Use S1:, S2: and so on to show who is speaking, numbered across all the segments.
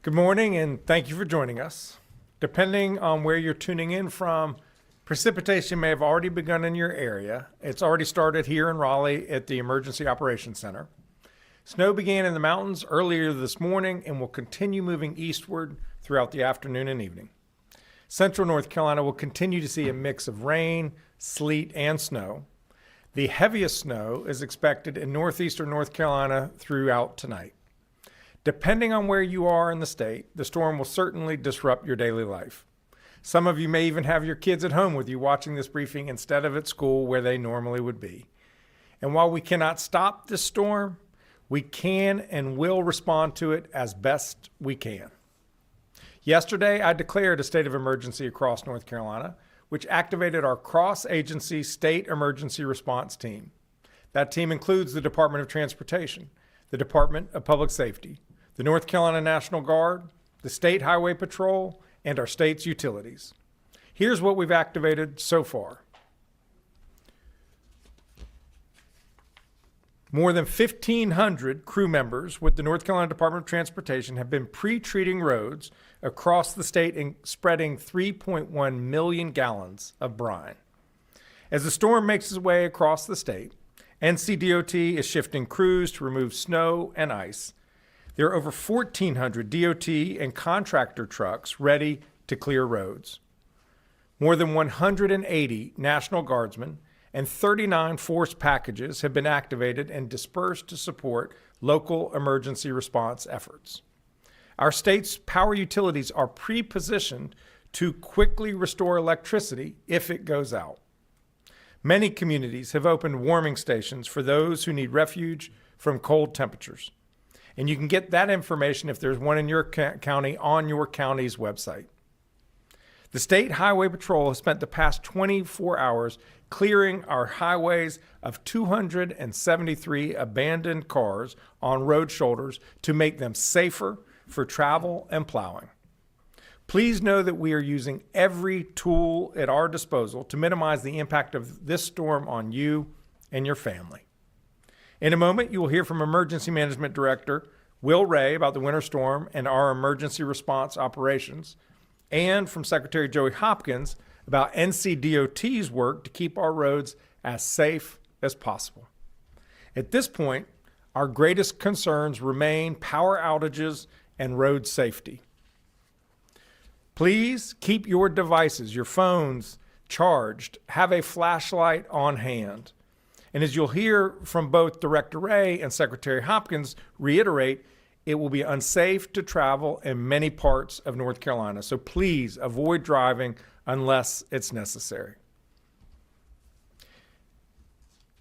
S1: Good morning, and thank you for joining us. Depending on where you're tuning in from, precipitation may have already begun in your area. It's already started here in Raleigh at the Emergency Operations Center. Snow began in the mountains earlier this morning and will continue moving eastward throughout the afternoon and evening. Central North Carolina will continue to see a mix of rain, sleet, and snow. The heaviest snow is expected in northeastern North Carolina throughout tonight. Depending on where you are in the state, the storm will certainly disrupt your daily life. Some of you may even have your kids at home with you watching this briefing instead of at school where they normally would be. And while we cannot stop this storm, we can and will respond to it as best we can. Yesterday, I declared a state of emergency across North Carolina, which activated our cross-agency state emergency response team. That team includes the Department of Transportation, the Department of Public Safety, the North Carolina National Guard, the State Highway Patrol, and our state's utilities. Here's what we've activated so far. More than 1,500 crew members with the North Carolina Department of Transportation have been pre-treating roads across the state and spreading 3.1 million gallons of brine. As the storm makes its way across the state, NCDOT is shifting crews to remove snow and ice. There are over 1,400 DOT and contractor trucks ready to clear roads. More than 180 National Guardsmen and 39 force packages have been activated and dispersed to support local emergency response efforts. Our state's power utilities are pre-positioned to quickly restore electricity if it goes out. Many communities have opened warming stations for those who need refuge from cold temperatures. And you can get that information if there's one in your county on your county's website. The State Highway Patrol has spent the past 24 hours clearing our highways of 273 abandoned cars on road shoulders to make them safer for travel and plowing. Please know that we are using every tool at our disposal to minimize the impact of this storm on you and your family. In a moment, you will hear from Emergency Management Director Will Ray about the winter storm and our emergency response operations, and from Secretary Joey Hopkins about NCDOT's work to keep our roads as safe as possible. At this point, our greatest concerns remain power outages and road safety. Please keep your devices, your phones, charged. Have a flashlight on hand. And as you'll hear from both Director Ray and Secretary Hopkins reiterate, it will be unsafe to travel in many parts of North Carolina. So please avoid driving unless it's necessary.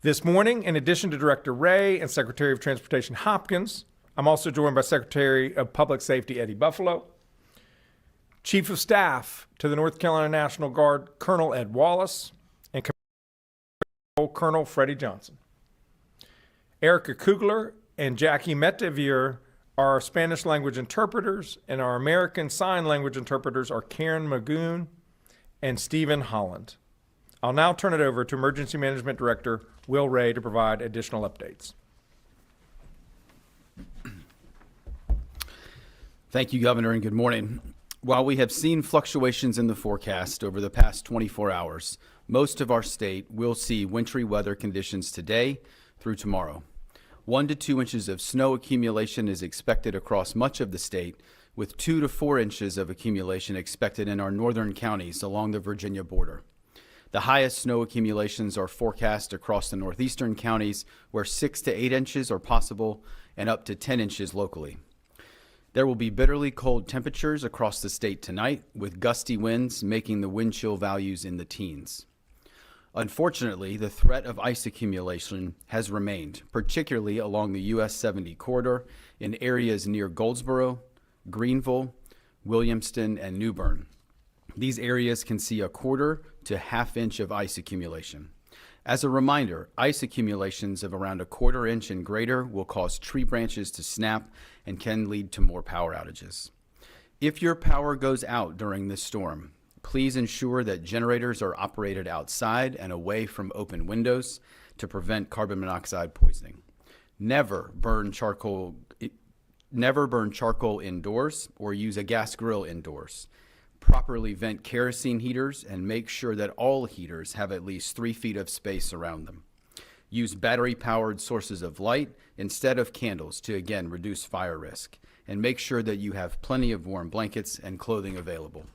S1: This morning, in addition to Director Ray and Secretary of Transportation Hopkins, I'm also joined by Secretary of Public Safety Eddie Buffalo, Chief of Staff to the North Carolina National Guard Colonel Ed Wallace, and Colonel Freddie Johnson. Erica Kugler and Jackie Metavier are our Spanish language interpreters, and our American Sign Language interpreters are Karen Magoon and Stephen Holland. I'll now turn it over to Emergency Management Director Will Ray to provide additional updates.
S2: Thank you, Governor, and good morning. While we have seen fluctuations in the forecast over the past 24 hours, most of our state will see wintry weather conditions today through tomorrow. 1 to 2 inches of snow accumulation is expected across much of the state, with 2 to 4 inches of accumulation expected in our northern counties along the Virginia border. The highest snow accumulations are forecast across the northeastern counties, where 6 to 8 inches are possible and up to 10 inches locally. There will be bitterly cold temperatures across the state tonight, with gusty winds making the wind chill values in the teens. Unfortunately, the threat of ice accumulation has remained, particularly along the US 70 corridor in areas near Goldsboro, Greenville, Williamston, and New Bern. These areas can see a quarter to half inch of ice accumulation. As a reminder, ice accumulations of around a quarter inch and greater will cause tree branches to snap and can lead to more power outages. If your power goes out during this storm, please ensure that generators are operated outside and away from open windows to prevent carbon monoxide poisoning. Never burn charcoal Never burn charcoal indoors or use a gas grill indoors. Properly vent kerosene heaters and make sure that all heaters have at least 3 feet of space around them. Use battery-powered sources of light instead of candles to, again, reduce fire risk. And make sure that you have plenty of warm blankets and clothing available.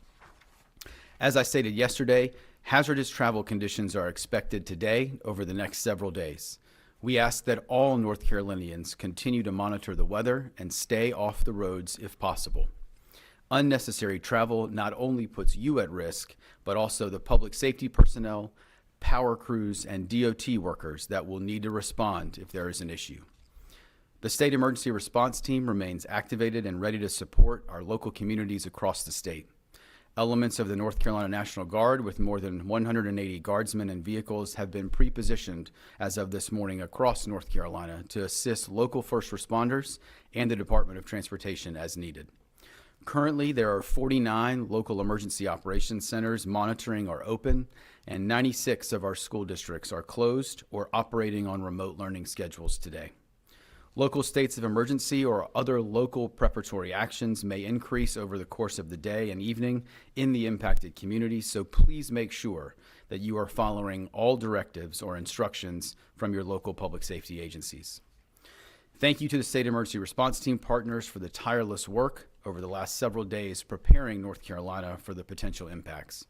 S2: As I stated yesterday, hazardous travel conditions are expected today over the next several days. We ask that all North Carolinians continue to monitor the weather and stay off the roads if possible. Unnecessary travel not only puts you at risk, but also the public safety personnel, power crews, and DOT workers that will need to respond if there is an issue. The State Emergency Response Team remains activated and ready to support our local communities across the state. Elements of the North Carolina National Guard with more than 180 guardsmen and vehicles have been pre-positioned as of this morning across North Carolina to assist local first responders and the Department of Transportation as needed. Currently, there are 49 local emergency operations centers monitoring are open, and 96 of our school districts are closed or operating on remote learning schedules today. Local states of emergency or other local preparatory actions may increase over the course of the day and evening in the impacted community, so please make sure that you are following all directives or instructions from your local public safety agencies. Thank you to the State Emergency Response Team partners for the tireless work over the last several days preparing North Carolina for the potential impacts.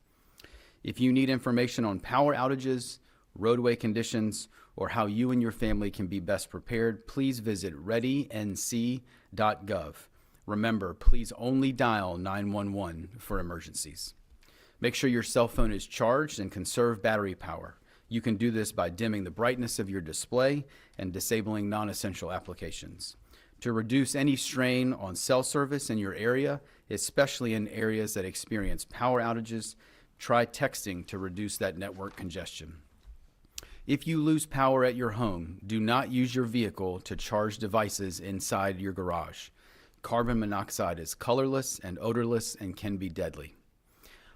S2: If you need information on power outages, roadway conditions, or how you and your family can be best prepared, please visit readync.gov. Remember, please only dial 911 for emergencies. Make sure your cell phone is charged and conserve battery power. You can do this by dimming the brightness of your display and disabling non-essential applications. To reduce any strain on cell service in your area, especially in areas that experience power outages, try texting to reduce that network congestion. If you lose power at your home, do not use your vehicle to charge devices inside your garage. Carbon monoxide is colorless and odorless and can be deadly.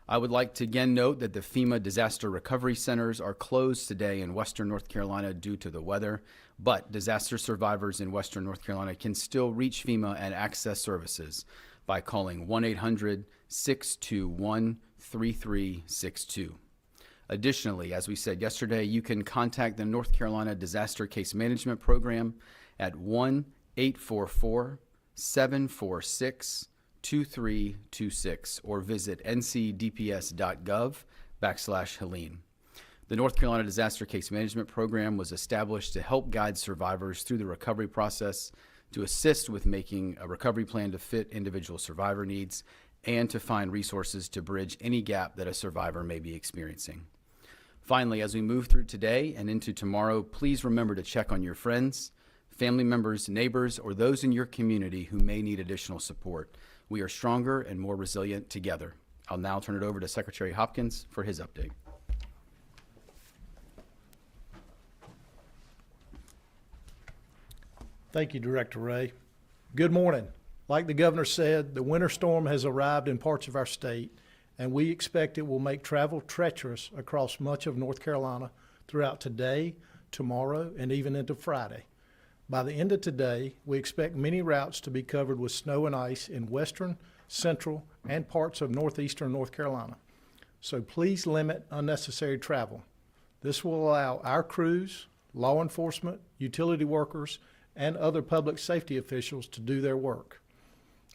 S2: I would like to again note that the FEMA disaster recovery centers are closed today in Western North Carolina due to the weather, but disaster survivors in Western North Carolina can still reach FEMA and access services by calling 1-800-621-3362. Additionally, as we said yesterday, you can contact the North Carolina Disaster Case Management Program at 1-844-746-2326 or visit ncdps.gov/Helene. The North Carolina Disaster Case Management Program was established to help guide survivors through the recovery process, to assist with making a recovery plan to fit individual survivor needs, and to find resources to bridge any gap that a survivor may be experiencing. Finally, as we move through today and into tomorrow, please remember to check on your friends, family members, neighbors, or those in your community who may need additional support. We are stronger and more resilient together. I'll now turn it over to Secretary Hopkins for his update.
S3: Thank you, Director Ray. Good morning. Like the governor said, the winter storm has arrived in parts of our state, and we expect it will make travel treacherous across much of North Carolina throughout today, tomorrow, and even into Friday. By the end of today, we expect many routes to be covered with snow and ice in western, central, and parts of northeastern North Carolina. So please limit unnecessary travel. This will allow our crews, law enforcement, utility workers, and other public safety officials to do their work.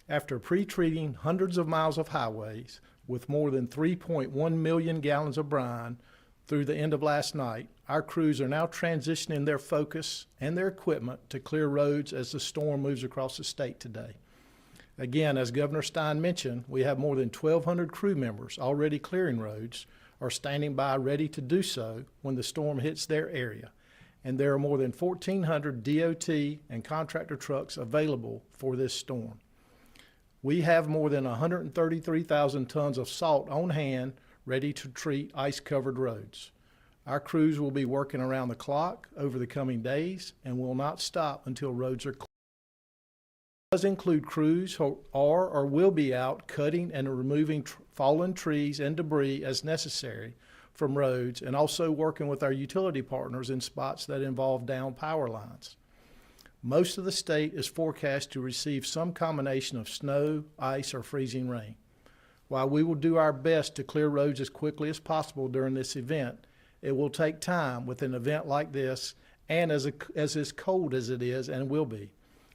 S3: After pre-treating hundreds of miles of highways with more than 3.1 million gallons of brine through the end of last night, our crews are now transitioning their focus and their equipment to clear roads as the storm moves across the state today. Again, as Governor Stein mentioned, we have more than 1,200 crew members already clearing roads or standing by ready to do so when the storm hits their area. And there are more than 1,400 DOT and contractor trucks available for this storm. We have more than 133,000 tons of salt on hand ready to treat ice-covered roads. Our crews will be working around the clock over the coming days and will not stop until roads are clear. It does include crews who are or will be out cutting and removing fallen trees and debris as necessary from roads, and also working with our utility partners in spots that involve down power lines. Most of the state is forecast to receive some combination of snow, ice, or freezing rain. While we will do our best to clear roads as quickly as possible during this event, it will take time with an event like this and as cold as it is and will be.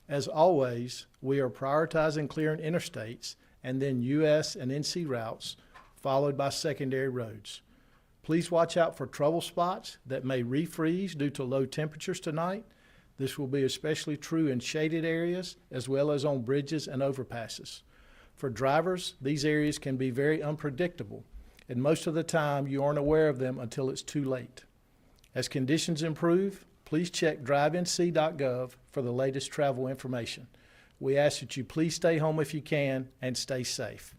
S3: As always, we are prioritizing clearing interstates and then US and NC routes, followed by secondary roads. Please watch out for trouble spots that may refreeze due to low temperatures tonight. This will be especially true in shaded areas as well as on bridges and overpasses. For drivers, these areas can be very unpredictable, and most of the time you aren't aware of them until it's too late. As conditions improve, please check drivenc.gov for the latest travel information. We ask that you please stay home if you can and stay safe.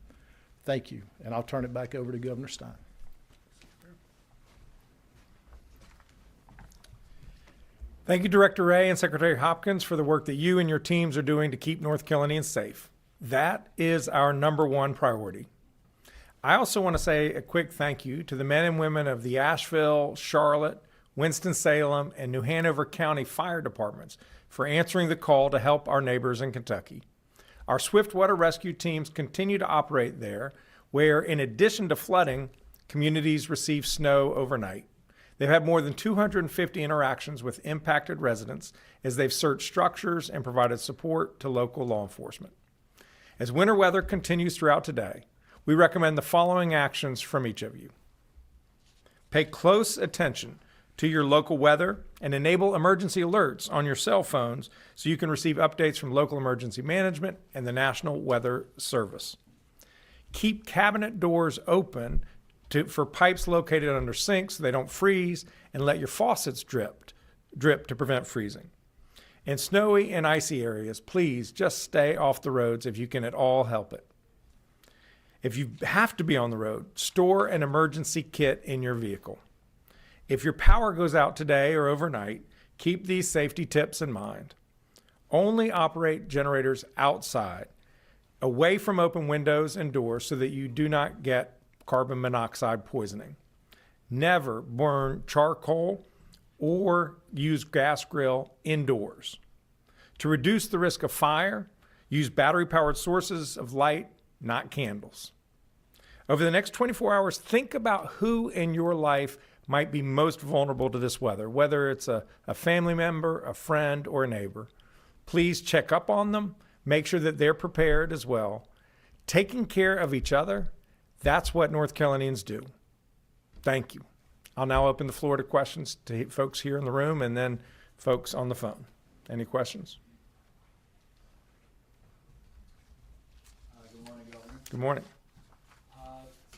S3: Thank you, and I'll turn it back over to Governor Stein.
S1: Thank you, Director Ray and Secretary Hopkins, for the work that you and your teams are doing to keep North Carolinians safe. That is our number one priority. I also want to say a quick thank you to the men and women of the Asheville, Charlotte, Winston-Salem, and New Hanover County Fire Departments for answering the call to help our neighbors in Kentucky. Our swift water rescue teams continue to operate there, where in addition to flooding, communities receive snow overnight. They've had more than 250 interactions with impacted residents as they've searched structures and provided support to local law enforcement. As winter weather continues throughout today, we recommend the following actions from each of you. Pay close attention to your local weather and enable emergency alerts on your cell phones so you can receive updates from local emergency management and the National Weather Service. Keep cabinet doors open for pipes located under sinks so they don't freeze, and let your faucets drip to prevent freezing. In snowy and icy areas, please just stay off the roads if you can at all help it. If you have to be on the road, store an emergency kit in your vehicle. If your power goes out today or overnight, keep these safety tips in mind. Only operate generators outside, away from open windows and doors so that you do not get carbon monoxide poisoning. Never burn charcoal or use gas grill indoors. To reduce the risk of fire, use battery-powered sources of light, not candles. Over the next 24 hours, think about who in your life might be most vulnerable to this weather, whether it's a family member, a friend, or a neighbor. Please check up on them, make sure that they're prepared as well. Taking care of each other, that's what North Carolinians do. Thank you. I'll now open the floor to questions to folks here in the room and then folks on the phone. Any questions?
S4: Good morning, Governor.
S1: Good morning.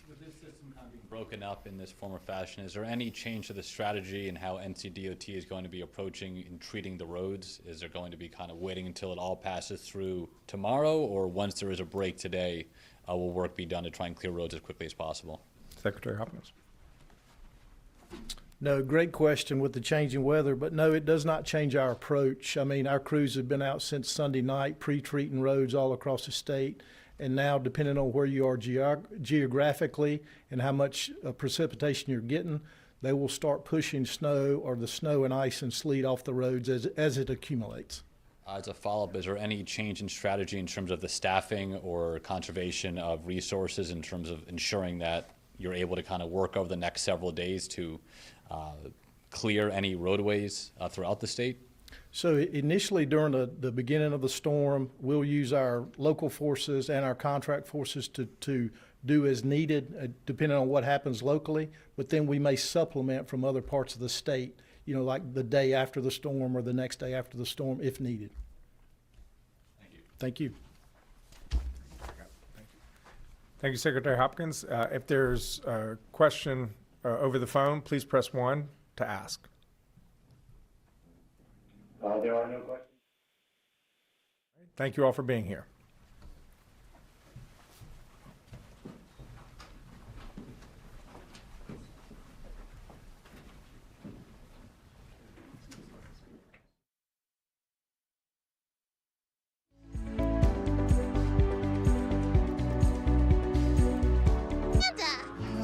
S4: With this system kind of being broken up in this form or fashion, is there any change to the strategy and how NCDOT is going to be approaching and treating the roads? Is there going to be kind of waiting until it all passes through tomorrow, or once there is a break today, will work be done to try and clear roads as quickly as possible?
S1: Secretary Hopkins.
S3: No, great question with the changing weather, but no, it does not change our approach. I mean, our crews have been out since Sunday night, pre-treating roads all across the state. And now, depending on where you are geographically and how much precipitation you're getting, they will start pushing snow or the snow and ice and sleet off the roads as it accumulates.
S4: As a follow-up, is there any change in strategy in terms of the staffing or conservation of resources in terms of ensuring that you're able to kind of work over the next several days to clear any roadways throughout the state?
S3: So initially during the beginning of the storm, we'll use our local forces and our contract forces to do as needed, depending on what happens locally, but then we may supplement from other parts of the state, you know, like the day after the storm or the next day after the storm if needed.
S4: Thank you.
S3: Thank you.
S1: Thank you, Secretary Hopkins. If there's a question over the phone, please press 1 to ask.
S5: There are no questions.
S1: Thank you all for being here.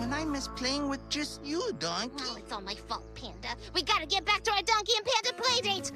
S6: And I miss playing with just you, Donkey.
S7: Oh, it's all my fault, Panda. We gotta get back to our donkey and panda play dates.